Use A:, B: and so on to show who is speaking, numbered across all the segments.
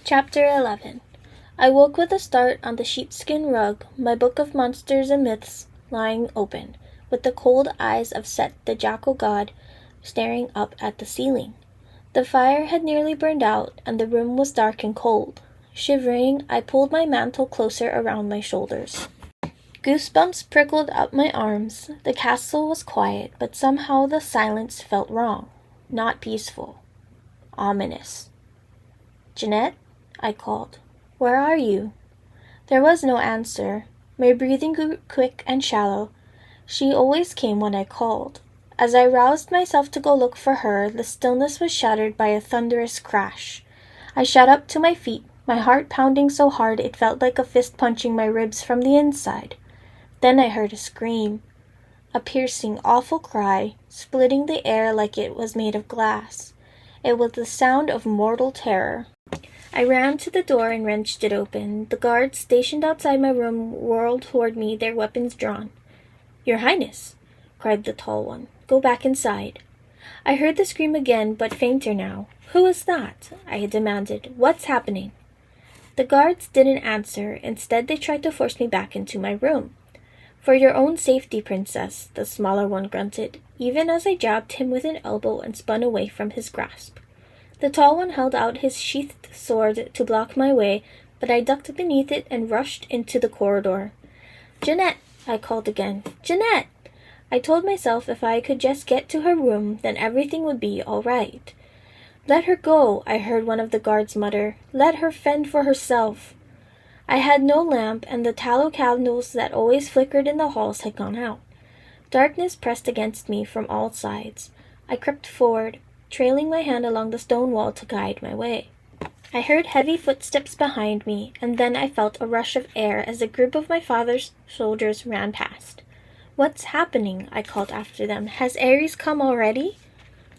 A: Chapter 11. I woke with a start on the sheepskin rug, my book of monsters and myths lying open, with the cold eyes of Set the jackal god staring up at the ceiling. The fire had nearly burned out, and the room was dark and cold. Shivering, I pulled my mantle closer around my shoulders. Goosebumps prickled up my arms. The castle was quiet, but somehow the silence felt wrong. Not peaceful. Ominous. "Jeanette?" I called. "Where are you?" There was no answer. My breathing grew quick and shallow. She always came when I called. As I roused myself to go look for her, the stillness was shattered by a thunderous crash. I shot up to my feet, my heart pounding so hard it felt like a fist punching my ribs from the inside. Then I heard a scream. A piercing, awful cry, splitting the air like it was made of glass. It was the sound of mortal terror. I ran to the door and wrenched it open. The guards stationed outside my room whirled toward me, their weapons drawn. "Your Highness," cried the tall one, "go back inside." I heard the scream again, but fainter now. "Who is that?" I demanded. "What's happening?" The guards didn't answer. Instead, they tried to force me back into my room. "For your own safety, princess," the smaller one grunted, even as I jabbed him with an elbow and spun away from his grasp. The tall one held out his sheathed sword to block my way, but I ducked beneath it and rushed into the corridor. "Jeanette!" I called again. "Jeanette!" I told myself if I could just get to her room, then everything would be all right. "Let her go," I heard one of the guards mutter. "Let her fend for herself." I had no lamp, and the tallow candles that always flickered in the halls had gone out. Darkness pressed against me from all sides. I crept forward, trailing my hand along the stone wall to guide my way. I heard heavy footsteps behind me, and then I felt a rush of air as a group of my father's soldiers ran past. "What's happening?" I called after them. "Has Ares come already?"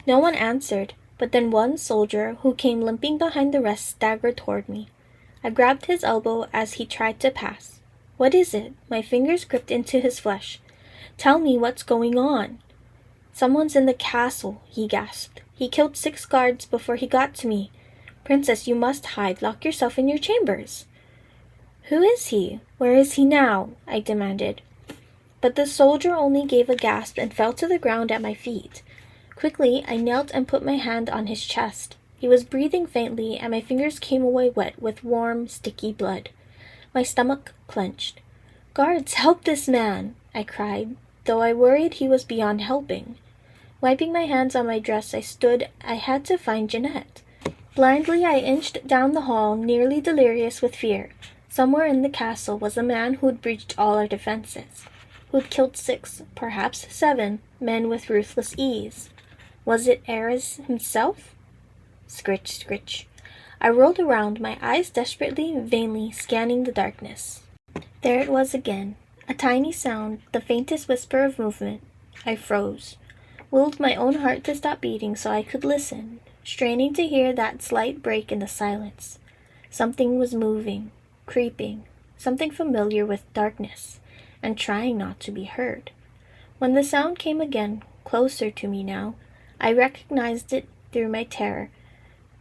A: No one answered, but then one soldier, who came limping behind the rest, staggered toward me. I grabbed his elbow as he tried to pass. "What is it?" My fingers gripped into his flesh. "Tell me what's going on." "Someone's in the castle," he gasped. "He killed 6 guards before he got to me. Princess, you must hide. Lock yourself in your chambers." "Who is he? Where is he now?" I demanded. But the soldier only gave a gasp and fell to the ground at my feet. Quickly, I knelt and put my hand on his chest. He was breathing faintly, and my fingers came away wet with warm, sticky blood. My stomach clenched. "Guards, help this man!" I cried, though I worried he was beyond helping. Wiping my hands on my dress, I had to find Jeanette. Blindly, I inched down the hall, nearly delirious with fear. Somewhere in the castle was a man who'd breached all our defenses, who'd killed 6, perhaps 7, men with ruthless ease. Was it Ares himself? Scritch, scritch. I rolled around, my eyes desperately, vainly scanning the darkness. There it was again. A tiny sound, the faintest whisper of movement. I froze. Willed my own heart to stop beating so I could listen, straining to hear that slight break in the silence. Something was moving, creeping, something familiar with darkness, and trying not to be heard. When the sound came again, closer to me now, I recognized it through my terror.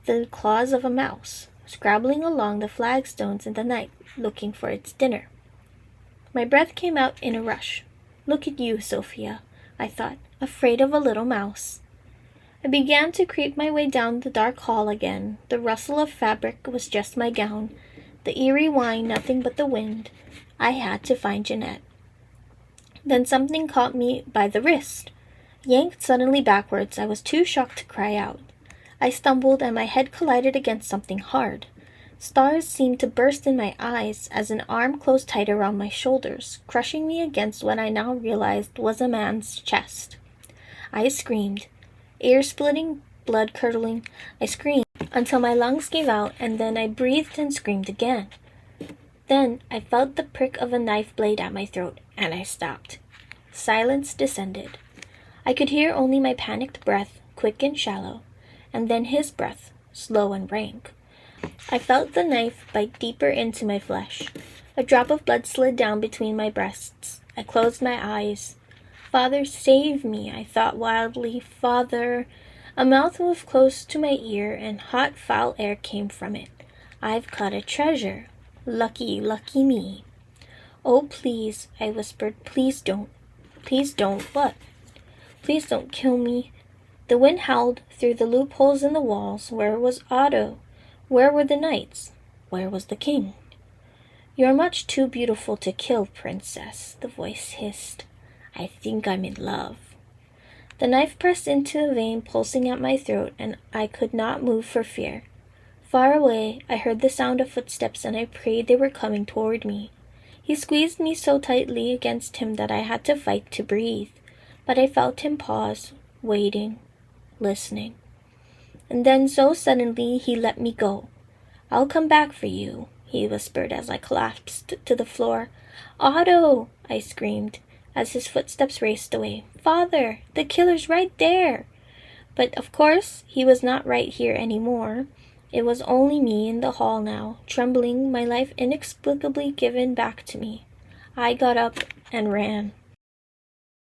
A: The claws of a mouse, scrabbling along the flagstones in the night, looking for its dinner. My breath came out in a rush. "Look at you, Sophia," I thought, "afraid of a little mouse." I began to creep my way down the dark hall again. The rustle of fabric was just my gown, the eerie whine nothing but the wind. I had to find Jeanette. Then something caught me by the wrist. Yanked suddenly backwards, I was too shocked to cry out. I stumbled and my head collided against something hard. Stars seemed to burst in my eyes as an arm closed tight around my shoulders, crushing me against what I now realized was a man's chest. I screamed. Ear-splitting, blood-curdling, I screamed until my lungs gave out, and then I breathed and screamed again. Then I felt the prick of a knife blade at my throat, and I stopped. Silence descended. I could hear only my panicked breath, quick and shallow, and then his breath, slow and rank. I felt the knife bite deeper into my flesh. A drop of blood slid down between my breasts. I closed my eyes. "Father, save me," I thought wildly. "Father." A mouth moved close to my ear, and hot, foul air came from it. I've caught a treasure. Lucky, lucky me. Oh, please, I whispered, please don't. Please don't what? Please don't kill me. The wind howled through the loopholes in the walls. Where was Otto? Where were the knights? Where was the king? You're much too beautiful to kill, princess, the voice hissed. I think I'm in love. The knife pressed into a vein pulsing at my throat, and I could not move for fear. Far away, I heard the sound of footsteps, and I prayed they were coming toward me. He squeezed me so tightly against him that I had to fight to breathe, but I felt him pause, waiting, listening. And then so suddenly he let me go. I'll come back for you, he whispered as I collapsed to the floor. Otto, I screamed as his footsteps raced away. Father, the killer's right there. But of course he was not right here anymore. It was only me in the hall now, trembling, my life inexplicably given back to me. I got up and ran.